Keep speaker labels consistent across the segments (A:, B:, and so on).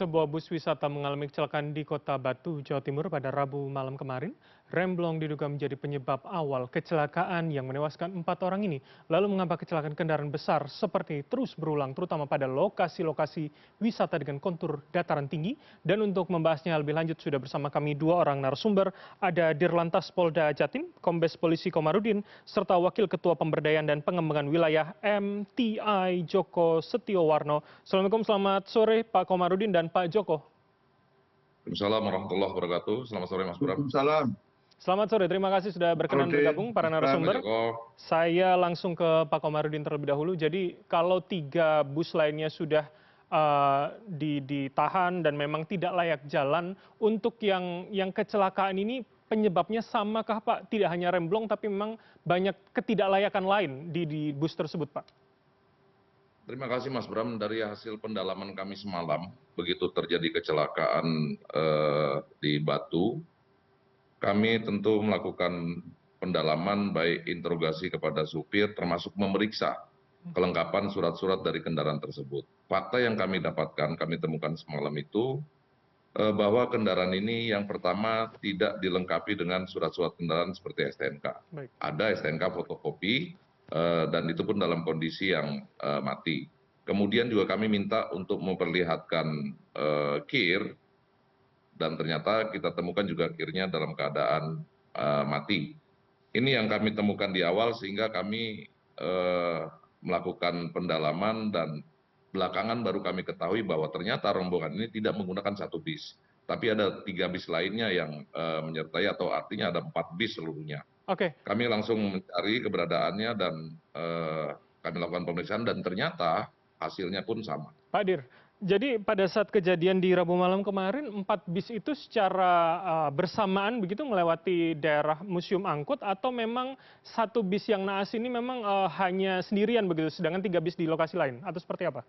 A: Sebuah bus wisata mengalami kecelakaan di Kota Batu, Jawa Timur pada Rabu malam kemarin. Remblong diduga menjadi penyebab awal kecelakaan yang menewaskan 4 orang ini. Lalu mengapa kecelakaan kendaraan besar seperti ini terus berulang, terutama pada lokasi-lokasi wisata dengan kontur dataran tinggi? Dan untuk membahasnya lebih lanjut sudah bersama kami 2 orang narasumber. Ada Dirlantas Polda Jatim, Kombes Polisi Komarudin, serta Wakil Ketua Pemberdayaan dan Pengembangan Wilayah MTI Joko Setiowarno. Assalamualaikum, selamat sore Pak Komarudin dan Pak Joko.
B: Waalaikumsalam warahmatullahi wabarakatuh. Selamat sore Mas Bram.
C: Waalaikumsalam.
A: Selamat sore, terima kasih sudah
C: Pak
A: berkenan
C: Rudin,
A: bergabung para
C: Mas Bram.
B: Pak
A: narasumber.
B: Joko.
A: Saya langsung ke Pak Komarudin terlebih dahulu. Jadi kalau 3 bus lainnya sudah ditahan dan memang tidak layak jalan, untuk yang kecelakaan ini penyebabnya samakah Pak? Tidak hanya remblong tapi memang banyak ketidaklayakan lain di bus tersebut Pak.
B: Terima kasih Mas Bram. Dari hasil pendalaman kami semalam, begitu terjadi kecelakaan di Batu, kami tentu melakukan pendalaman baik interogasi kepada supir termasuk memeriksa kelengkapan surat-surat dari kendaraan tersebut. Fakta yang kami dapatkan, kami temukan semalam itu bahwa kendaraan ini yang pertama tidak dilengkapi dengan surat-surat kendaraan seperti STNK.
A: Baik.
B: Ada STNK fotokopi dan itu pun dalam kondisi yang mati. Kemudian juga kami minta untuk memperlihatkan kir dan ternyata kita temukan juga kirnya dalam keadaan mati. Ini yang kami temukan di awal sehingga kami melakukan pendalaman dan belakangan baru kami ketahui bahwa ternyata rombongan ini tidak menggunakan 1 bis, tapi ada 3 bis lainnya yang menyertai atau artinya ada 4 bis seluruhnya.
A: Oke.
B: Kami langsung mencari keberadaannya dan kami lakukan pemeriksaan dan ternyata hasilnya pun sama.
A: Pak Dir, jadi pada saat kejadian di Rabu malam kemarin, 4 bis itu secara bersamaan begitu melewati daerah Museum Angkut atau memang 1 bis yang naas ini memang hanya sendirian begitu, sedangkan 3 bis di lokasi lain atau seperti apa?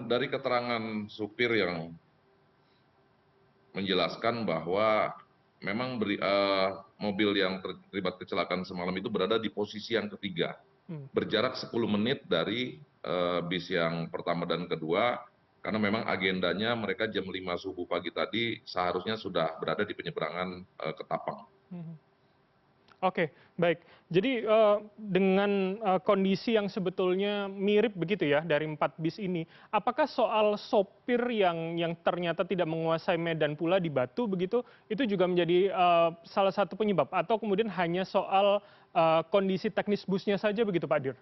B: Dari keterangan supir yang menjelaskan bahwa memang mobil yang terlibat kecelakaan semalam itu berada di posisi yang ketiga, berjarak 10 menit dari bis yang pertama dan kedua, karena memang agendanya mereka jam 5 subuh pagi tadi seharusnya sudah berada di penyeberangan Ketapang.
A: Oke, baik. Jadi dengan kondisi yang sebetulnya mirip begitu ya dari 4 bis ini, apakah soal sopir yang ternyata tidak menguasai medan pula di Batu begitu, itu juga menjadi salah satu penyebab atau kemudian hanya soal kondisi teknis busnya saja begitu Pak Dir?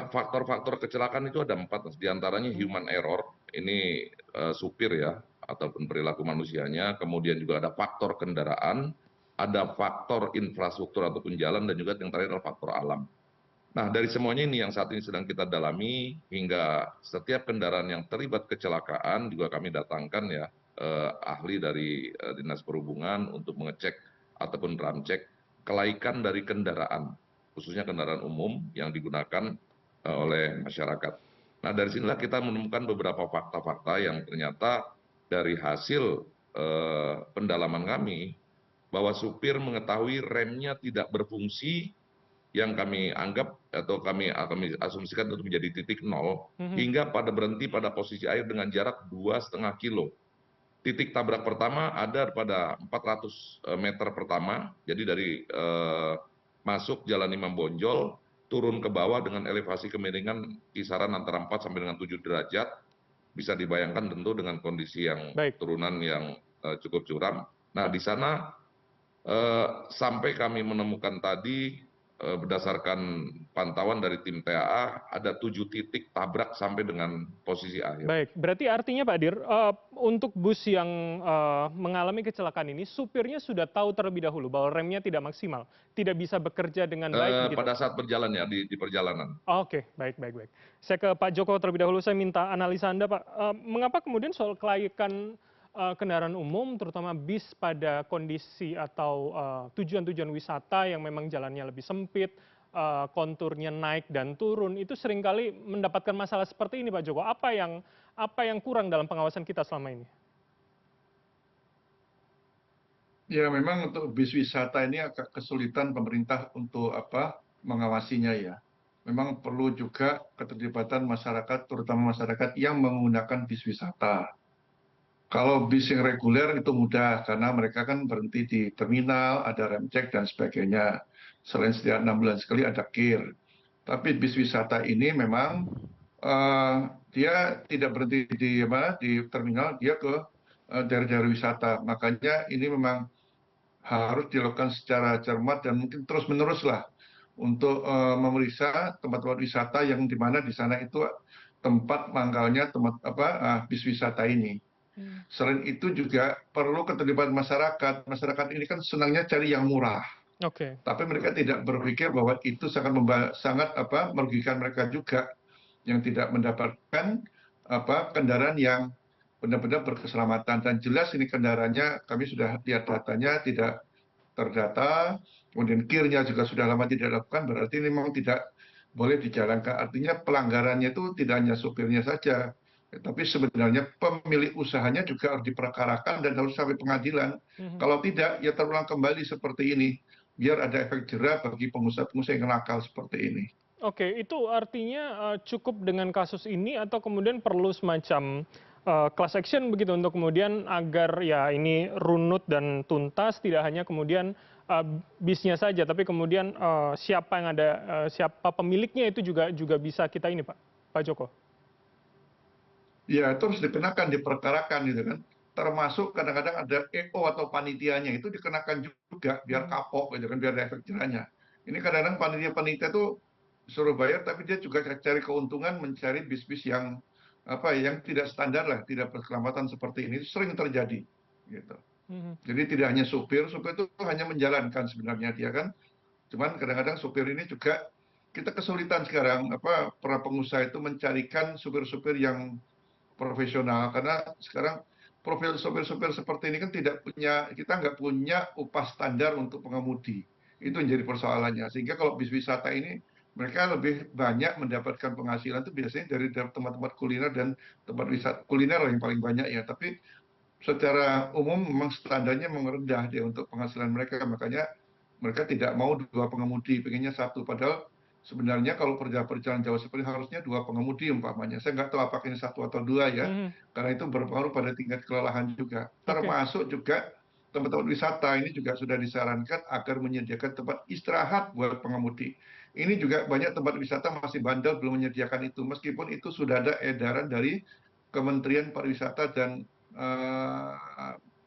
B: Faktor-faktor kecelakaan itu ada 4, diantaranya human error, ini supir ya, ataupun perilaku manusianya, kemudian juga ada faktor kendaraan, ada faktor infrastruktur ataupun jalan, dan juga yang terakhir adalah faktor alam. Nah, dari semuanya ini yang saat ini sedang kita dalami, hingga setiap kendaraan yang terlibat kecelakaan juga kami datangkan ya, ahli dari Dinas Perhubungan untuk mengecek ataupun ramcek kelaikan dari kendaraan, khususnya kendaraan umum yang digunakan oleh masyarakat. Nah, dari sinilah kita menemukan beberapa fakta-fakta yang ternyata dari hasil pendalaman kami, bahwa supir mengetahui remnya tidak berfungsi, yang kami anggap atau kami asumsikan untuk menjadi titik nol, hingga pada berhenti pada posisi air dengan jarak 2,5 kilo. Titik tabrak pertama ada pada 400 meter pertama, jadi dari masuk Jalan Imam Bonjol, turun ke bawah dengan elevasi kemiringan kisaran antara 4 sampai dengan 7 derajat, bisa dibayangkan tentu dengan kondisi yang
A: Baik.
B: turunan yang cukup curam. Nah, di sana sampai kami menemukan tadi berdasarkan pantauan dari tim TAA ada 7 titik tabrak sampai dengan posisi akhir.
A: Baik, berarti artinya Pak Dir, untuk bus yang mengalami kecelakaan ini, supirnya sudah tahu terlebih dahulu bahwa remnya tidak maksimal, tidak bisa bekerja dengan baik begitu?
B: Pada saat berjalan ya, di perjalanan.
A: Oke, baik, baik, baik. Saya ke Pak Joko terlebih dahulu, saya minta analisa Anda Pak. Mengapa kemudian soal kelaikan kendaraan umum, terutama bis pada kondisi atau tujuan-tujuan wisata yang memang jalannya lebih sempit, konturnya naik dan turun, itu seringkali mendapatkan masalah seperti ini Pak Joko. Apa yang kurang dalam pengawasan kita selama ini?
C: Ya memang untuk bis wisata ini agak kesulitan pemerintah untuk mengawasinya ya. memang perlu juga keterlibatan masyarakat, terutama masyarakat yang menggunakan bis wisata. Kalau bis yang reguler itu mudah karena mereka kan berhenti di terminal, ada rem cek dan sebagainya. Selain setiap 6 bulan sekali ada kir. Tapi bis wisata ini memang eh, dia tidak berhenti di mana di terminal, dia ke daerah-daerah wisata. Makanya ini memang harus dilakukan secara cermat dan mungkin terus-menerus lah untuk memeriksa tempat-tempat wisata yang di mana di sana itu tempat mangkalnya tempat apa bis wisata ini.
A: Hmm.
C: Selain itu juga perlu keterlibatan masyarakat. Masyarakat ini kan senangnya cari yang murah,
A: Oke.
C: tapi mereka tidak berpikir bahwa itu sangat merugikan mereka juga yang tidak mendapatkan kendaraan yang benar-benar berkeselamatan. Dan jelas ini kendaraannya kami sudah lihat datanya tidak terdata, kemudian kirnya juga sudah lama tidak dilakukan, berarti ini memang tidak boleh dijalankan. Artinya pelanggarannya itu tidak hanya sopirnya saja, tapi sebenarnya pemilik usahanya juga harus diperkarakan dan harus sampai pengadilan.
A: Mhm.
C: Kalau tidak, ya terulang kembali seperti ini, biar ada efek jerah bagi pengusaha-pengusaha yang nakal seperti ini.
A: Oke, itu artinya cukup dengan kasus ini atau kemudian perlu semacam class action begitu untuk kemudian agar ya ini runut dan tuntas, tidak hanya kemudian bisnya saja, tapi kemudian siapa yang ada, siapa pemiliknya itu juga juga bisa kita ini, Pak Joko.
C: Ya, itu harus dikenakan, diperkarakan gitu kan. Termasuk kadang-kadang ada EO atau panitianya itu dikenakan juga biar
A: Mhm.
C: kapok gitu kan, biar ada efek jerahnya. Ini kadang-kadang panitia-panitia tuh suruh bayar tapi dia juga cari keuntungan mencari bis-bis yang yang tidak standar lah, tidak berkeselamatan seperti ini. Itu sering terjadi gitu.
A: Mhm.
C: Jadi tidak hanya supir, supir itu hanya menjalankan sebenarnya dia kan. Cuman kadang-kadang supir ini juga kita kesulitan sekarang para pengusaha itu mencarikan supir-supir yang profesional karena sekarang profil sopir-sopir seperti ini kan tidak punya kita nggak punya upah standar untuk pengemudi itu yang jadi persoalannya sehingga kalau bis wisata ini mereka lebih banyak mendapatkan penghasilan itu biasanya dari tempat-tempat kuliner dan tempat wisata kuliner yang paling banyak ya tapi secara umum memang standarnya memang rendah dia untuk penghasilan mereka makanya mereka tidak mau dua pengemudi pengennya satu padahal sebenarnya kalau perjalanan jauh seperti harusnya dua pengemudi umpamanya saya nggak tahu apakah ini satu atau dua ya
A: Mhm.
C: karena itu berpengaruh pada tingkat kelelahan juga
A: Oke.
C: termasuk juga tempat-tempat wisata ini juga sudah disarankan agar menyediakan tempat istirahat buat pengemudi ini juga banyak tempat wisata masih bandel belum menyediakan itu meskipun itu sudah ada edaran dari Kementerian Pariwisata dan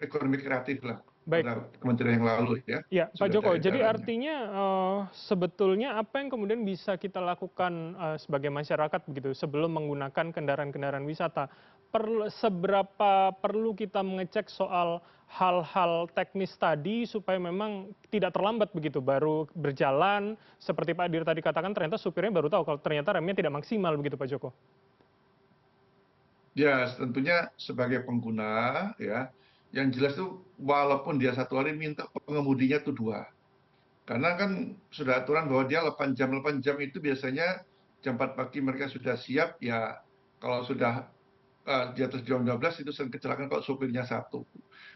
C: ekonomi kreatif lah
A: Baik.
C: pada kementerian yang lalu ya
A: Ya, Pak
C: sudah ada
A: Joko. Jadi
C: edarannya.
A: artinya sebetulnya apa yang kemudian bisa kita lakukan sebagai masyarakat begitu sebelum menggunakan kendaraan-kendaraan wisata? Seberapa perlu kita mengecek soal hal-hal teknis tadi supaya memang tidak terlambat begitu baru berjalan seperti Pak Dir tadi katakan ternyata supirnya baru tahu kalau ternyata remnya tidak maksimal begitu Pak Joko.
C: Ya tentunya sebagai pengguna ya yang jelas tuh walaupun dia satu hari minta pengemudinya tuh dua karena kan sudah aturan bahwa dia 8 jam itu biasanya jam 4 pagi mereka sudah siap ya kalau sudah di atas jam 12 itu sering kecelakaan kalau supirnya satu.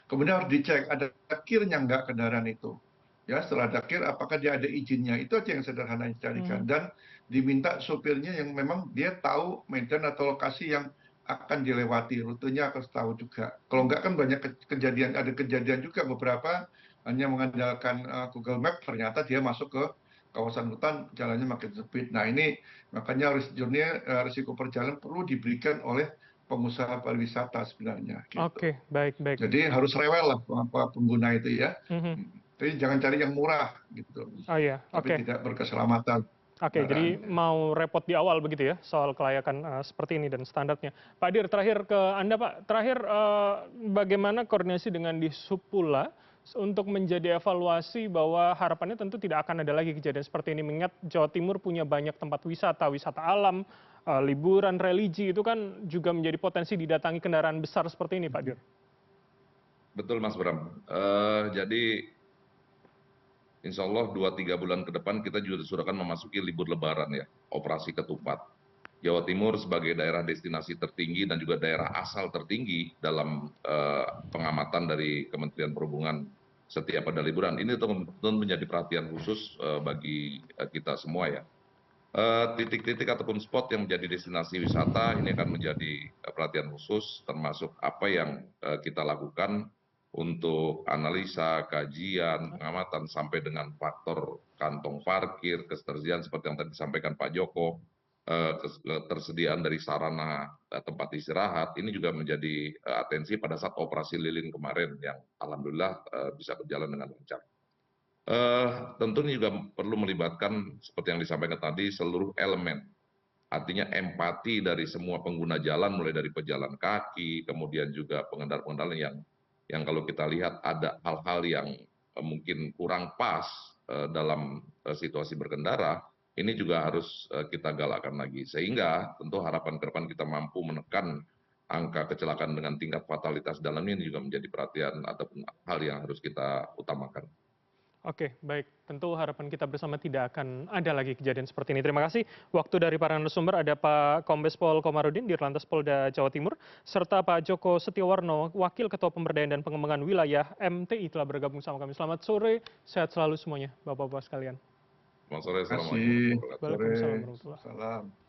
C: Kemudian harus dicek ada kirnya nggak kendaraan itu. Ya setelah ada kir apakah dia ada izinnya itu aja yang sederhana
A: Mhm.
C: dicarikan dan diminta supirnya yang memang dia tahu medan atau lokasi yang akan dilewati rutenya harus tahu juga. Kalau nggak kan banyak kejadian ada kejadian juga beberapa hanya mengandalkan Google Map ternyata dia masuk ke kawasan hutan jalannya makin sempit. Nah ini makanya risiko perjalanan perlu diberikan oleh pengusaha pariwisata sebenarnya gitu.
A: Oke, baik baik.
C: Jadi harus rewel lah pengguna itu ya.
A: Mhm.
C: Jadi jangan cari yang murah gitu,
A: Oh iya,
C: tapi
A: oke.
C: tidak berkeselamatan
A: Oke, jadi
C: kendaraannya.
A: mau repot di awal begitu ya soal kelayakan seperti ini dan standarnya. Pak Dir, terakhir ke Anda Pak. Terakhir bagaimana koordinasi dengan di Supula untuk menjadi evaluasi bahwa harapannya tentu tidak akan ada lagi kejadian seperti ini. Mengingat Jawa Timur punya banyak tempat wisata, wisata alam, liburan religi itu kan juga menjadi potensi didatangi kendaraan besar seperti ini, Pak Dir.
B: Betul Mas Bram. Jadi insya Allah 2-3 bulan ke depan kita juga sudah akan memasuki libur lebaran ya, operasi ketupat. Jawa Timur sebagai daerah destinasi tertinggi dan juga daerah asal tertinggi dalam pengamatan dari Kementerian Perhubungan setiap ada liburan. Ini tentu menjadi perhatian khusus bagi kita semua ya. Titik-titik ataupun spot yang menjadi destinasi wisata ini akan menjadi perhatian khusus, termasuk apa yang kita lakukan untuk analisa, kajian, pengamatan sampai dengan faktor kantong parkir, ketersediaan seperti yang tadi disampaikan Pak Joko, ketersediaan dari sarana tempat istirahat, ini juga menjadi atensi pada saat operasi lilin kemarin yang alhamdulillah bisa berjalan dengan lancar. Tentu ini juga perlu melibatkan seperti yang disampaikan tadi seluruh elemen. Artinya empati dari semua pengguna jalan mulai dari pejalan kaki, kemudian juga pengendara-pengendara yang kalau kita lihat ada hal-hal yang mungkin kurang pas dalam situasi berkendara, ini juga harus kita galakkan lagi. Sehingga tentu harapan ke depan kita mampu menekan angka kecelakaan dengan tingkat fatalitas dalam ini juga menjadi perhatian ataupun hal yang harus kita utamakan.
A: Oke, baik. Tentu harapan kita bersama tidak akan ada lagi kejadian seperti ini. Terima kasih. Waktu dari para narasumber ada Pak Kombes Pol Komarudin, Dirlantas Polda Jawa Timur, serta Pak Joko Setiawarno, Wakil Ketua Pemberdayaan dan Pengembangan Wilayah MTI telah bergabung sama kami. Selamat sore, sehat selalu semuanya, Bapak-Bapak sekalian.
B: Selamat sore,
C: Terima kasih.
B: assalamualaikum warahmatullahi wabarakatuh.
C: Sore.
A: Waalaikumsalam warahmatullahi wabarakatuh.
C: Salam.